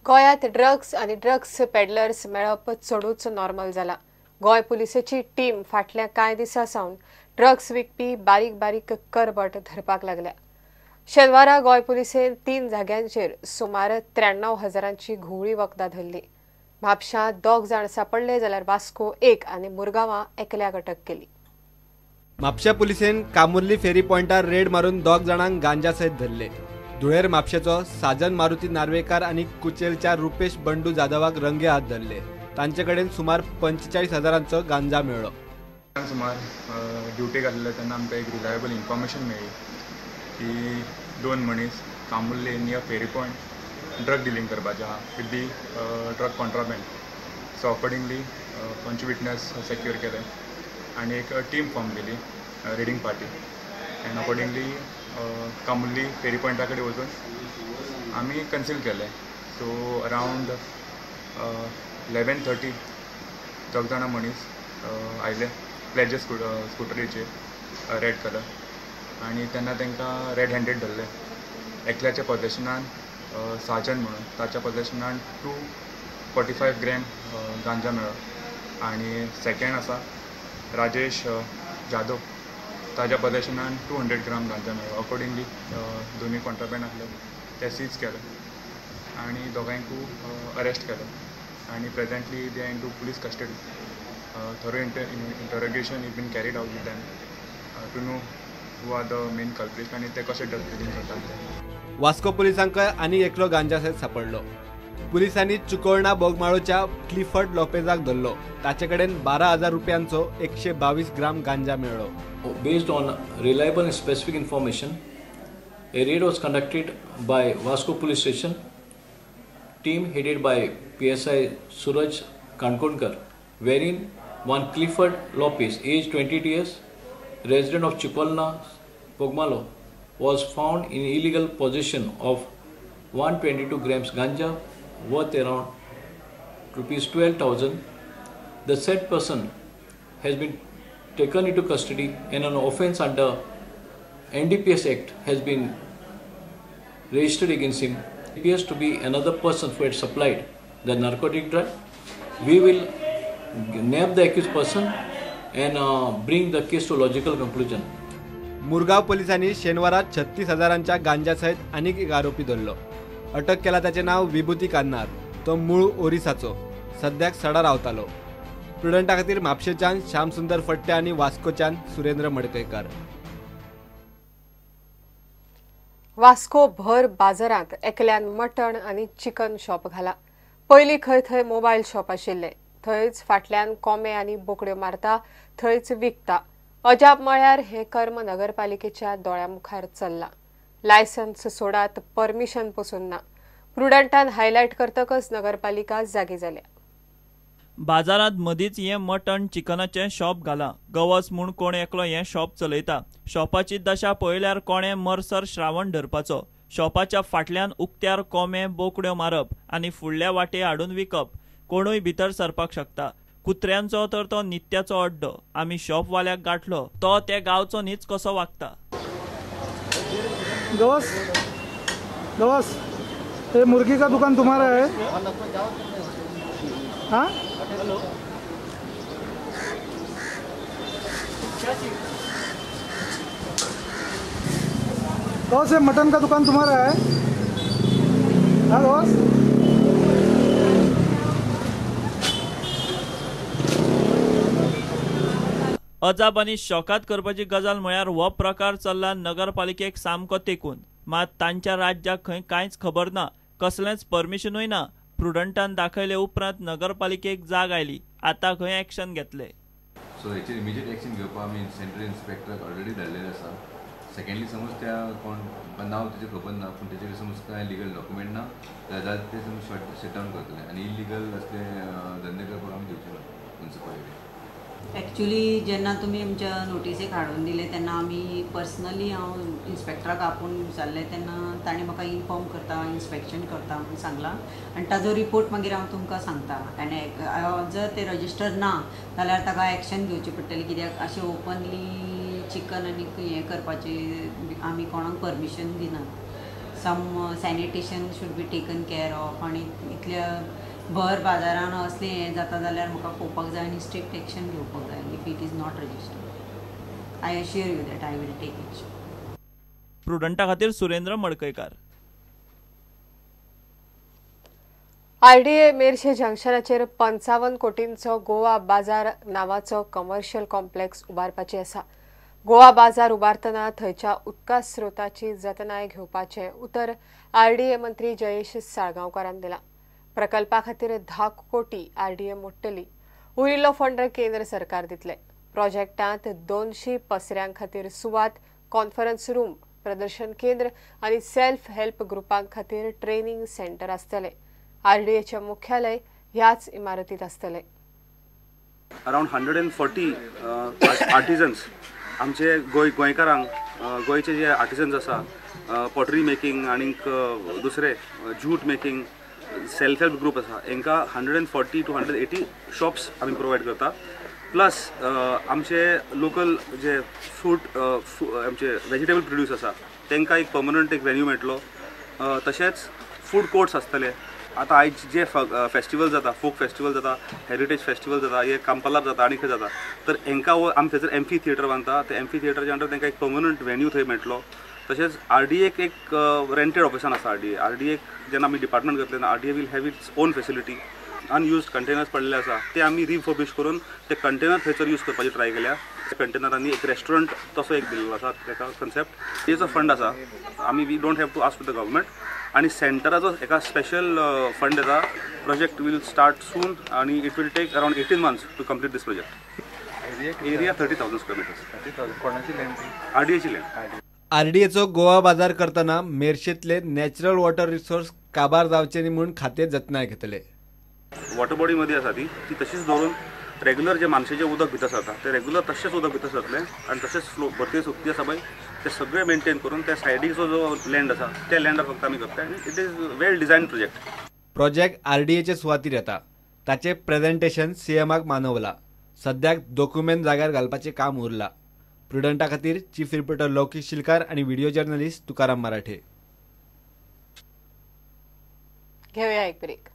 गोंयांत ड्रग्स आनी drugs peddlers मेळप चडूच नॉर्मल जाला। गोंय पुलिसेची टीम फाटल्या कांय दिसां सावन ड्रग्स विकपी बारीक बारीक करबट धरपाक लागल्या। शेनवारा गोंय पुलिसेन 3 जाग्यांचेर सुमार 93,000ची घुवळी वखदां धरली। म्हापशां 2 जाण सापडले जाल्यार वास्को 1 आनी मुरगांवां एकल्याक अटक केली। म्हापशा पुलिसेन कामुर्ली फेरी पॉइंटार रेड मारून 2 जाणांक गांजा सयत धरले। धुळेर म्हापशेचो साजन मारुती नार्वेकार आणि कुचेलच्या रुपेश बंडू जाधवाक रंगे हात धरले। तांचे कडेन सुमार 45,000चो गांजा मेळ्ळो। सुमार ड्युटीक आसले तेन्ना आमकां एक रिलायबल इन्फॉर्मेशन मेळ्ळी की 2 मनीस Camurlim near ferry point drug dealing करपाचें आहा with the drug contraband. So accordingly 5 witness secure केले आनी एक टीम फॉर्म केली raiding party and accordingly Camurlim ferry पॉइंटा कडेन वचून आमी कन्सील केले। सो अरावंड 11:30 दोग जाणां मनीस आयले प्लेजर स्कुटरीचेर रेड कलर आनी तेन्ना तांकां रेड हँडेड धरले। एकल्याच्या पोजेशनान साजन म्हणून ताच्या पोजेशनान 245 ग्रॅम गांजा मेळ्ळो आनी सेकेंड आसा राजेश जाधव ताच्या पोजेशनान 200 ग्राम गांजा मेळ्ळो। अकॉर्डिंगली दोनी कॉन्ट्राबँड आसले ते सीज केले आनी दोगांयकूय अरेस्ट केले आनी presently they are in to police custody. Thorough interrogation is been carried out with them to know who are the main culprits आनी ते कशे ड्रग डिलिंग करतात। वास्को पुलिसांक आनी एकलो गांजा सयत सापडलो। पुलिसांनी चुकोळणा बोगमाळोच्या क्लिफर्ड लोपेजाक धरलो। ताचे कडेन 12,000 रुपयांचो 122 ग्राम गांजा मेळ्ळो। Based on reliable and specific information, a raid was conducted by Vasco Police Station, team headed by PSI Suraj Kankonkar, wherein one Clifford Lopez, aged 22 years, resident of Chikolna, Pogmalo, was found in illegal possession of 122 grams ganja worth around ₹12,000. The said person has been taken into custody and an offence under NDPS Act has been registered against him. It appears to be another person who had supplied the narcotic drug. We will nab the accused person and bring the case to logical conclusion. Mormugao पोलिसांनी शेनवारा 36,000च्या गांजा सहित आनीक एक आरोपी धरलो। अटक केला त्याचे नाव विभूती कान्नार। तो मूळ ओरिसाचो, सद्याक सडा रावतालो। प्रुडंटा खातीर म्हापशेच्यान श्यामसुंदर फट्टे आनी वास्कोच्यान सुरेंद्र मडकयकार। वास्को भर बाजारांत एकल्यान मटण आनी चिकन शॉप घाला। पयलीं खंय मोबायल शॉप आशिल्ले, थंयच फाटल्यान कोंबे आनी बोकड्यो मारता, थंयच विकता। अजाप म्हळ्यार हें कर्म नगरपालिकेच्या दोळ्या मुखार चल्लां। लायसन्स सोडात, परमिशन पसून ना। प्रुडंटान हायलायट करतकच नगरपालिका जागी जाल्या। बाजारांत मदींच हें मटण चिकनाचें शॉप घाला। गवस म्हूण कोण एकलो हें शॉप चलयता। शॉपाची दशा पळयल्यार कोणें मरसर श्रावण धरपाचो। शॉपाच्या फाटल्यान उक्त्यार कोंबे बोकड्यो मारप आनी फुडल्या वाटे हाडून विकप। कोणूय भितर सरपाक शकता। कुत्र्यांचो तर तो नित्याचो अड्डो। आमी शॉपवाल्याक गाठलो, तो त्या गांवचो न्हीच कसो वागता। गवस, ये मुर्गी का दुकान तुम्हारा है? हाँ? गवस, ये मटन का दुकान तुम्हारा है? हाँ गवस? अजाप आनी शॉकात करपाची गजाल म्हळ्यार हो प्रकार चल्ला नगरपालिकेक सामको तेंकून। मात तांच्या राज्याक खंय कांयच खबर ना, कसलेंच परमिशनूय ना। प्रुडंटान दाखयले उपरांत नगरपालिकेक जाग आयली। आतां खंय एक्शन घेतले। सो हेचेर इमिजिएट एक्शन घेवपाक आमी सेंट्रल इन्स्पेक्टराक ऑलरेडी धाडलेलें आसा। सेकंडली समज त्या कोण नांव तेजें खबर ना पूण तेजेर समज कांय लिगल डॉक्युमेंट ना जाल्यार ते समज शट डावन करतले आनी इलिगल असले धंदे करपाक आमी दिवचे ना मुन्सिपालिटी। एक्चुअली जेन्ना तुमी आमच्या नोटिसेक हाडून दिले तेन्ना आमी पर्सनली हांव इन्स्पेक्टराक आपूण विचारलें तेन्ना ताणें म्हाका इन्फॉर्म करता, इन्स्पेक्शन करता म्हणून सांगलां आनी ताजो रिपोर्ट मागीर हांव तुमकां सांगता। आनी जर ते रजिस्टर ना जाल्यार ताका एक्शन घेवची पडटली, कित्याक अशें ओपनली चिकन आनी हें करपाचें आमी कोणाक परमिशन दिनात। Some sanitation should be taken care of आनी इतल्या भर बाजारान असलें हें जाता जाल्यार म्हाका पळोवपाक जाय आनी स्ट्रिक्ट एक्शन घेवपाक जाय if it is not registered. I assure you that I will take action. प्रुडंटा खातीर सुरेंद्र मडकयकार. आरडीए मेर्शे जंक्शनाचेर 55 कोटींचो गोवा बाजार नावाचो कमर्शियल कॉम्प्लेक्स उबारपाची आसा. गोवा बाजार उबारतना थंयच्या उदका स्रोताची जतनाय घेवपाचें उतर आरडीए मंत्री जयेश साळगांवकारान दिलां. प्रकल्पा खातीर 10 कोटी आरडीए मोडटली. उरिल्लो फंड केंद्र सरकार दितले. प्रोजेक्टांत 200 पसऱ्यां खातीर सुवात, कॉन्फरन्स रूम, प्रदर्शन केंद्र आनी सेल्फ हेल्प ग्रुपां खातीर ट्रेनिंग सेंटर आसतले. आरडीएचे मुख्यालय ह्याच इमारतीत आसतले. अराउंड 140 आर्टिजन्स आमचे गोंयकारांक गोंयचे जे आर्टिजन्स आसा पॉटरी मेकिंग आनी दुसरे jute making self help group आसा हांकां 140 to 180 शॉप्स आमी प्रोवायड करता. प्लस आमचे लोकल जे फ्रूट आमचे वेजिटेबल प्रोड्यूस आसा तांकां एक पर्मनंट एक वेन्यू मेळटलो. तशेंच फूड कोर्ट्स आसतले. आतां आयज जे फेस्टिवल जाता, फोक फेस्टिवल जाता, हेरिटेज फेस्टिवल जाता, हे कांपालार जाता आनी खंय जाता, तर हांकां आमी थंयसर एम्फी थिएटर बांदता. ते एम्फी थिएटराच्या अंडर तांकां एक पर्मनंट वेन्यू थंय मेळटलो. तशेंच आरडीएक एक रेंटेड ऑफिसान आसा. आरडीएक जेन्ना आमी डिपार्टमेंट घेतले तेन्ना RDA will have its own facility. Unused containers पडलेले आसा ते आमी रिफर्बिश करून ते कंटेनर थंयसर यूज करपाची ट्राय केल्या. कंटेनरांनी एक रेस्टॉरंट तसो एक दिल्लो आसा. ताका कन्सेप्ट तेजो फंड आसा. आमी we don't have to ask to the government आनी सेंटराचो एका स्पेशल फंड येता. प्रोजेक्ट वील स्टार्ट सून आनी it will take around 18 months to complete this project. Area 30,000 square meters. कोणाची लँड? आरडीएची लँड. आरडीएचो गोवा बाजार करतना मेर्शेंतले नॅचरल वॉटर रिसोर्स काबार जावचे न्ही म्हूण खातें जतनाय घेतले. वॉटर बॉडी मध्ये आसा ती तशीच दवरून रेग्युलर जे मानशेचें उदक भितर सरता ते रेग्युलर तशेंच उदक भितर सरतलें आनी तशेंच फ्लो भरती सुकती आसा पळय ते सगळे मेंटेन करून त्या सायडीचो जो लँड आसा त्या लँडार फक्त आमी करता. आनी it is well design project आरडीएचे सुवातीर येता. ताचे प्रेझेंटेशन सीएमाक मानवला. सद्याक डॉक्युमेंट जाग्यार घालपाचें काम उरलां. प्रुडंटा खातीर चीफ रिपोर्टर लौकिक शिलकार आनी व्हिडिओ जर्नलिस्ट तुकाराम मराठे. घेऊया एक ब्रेक.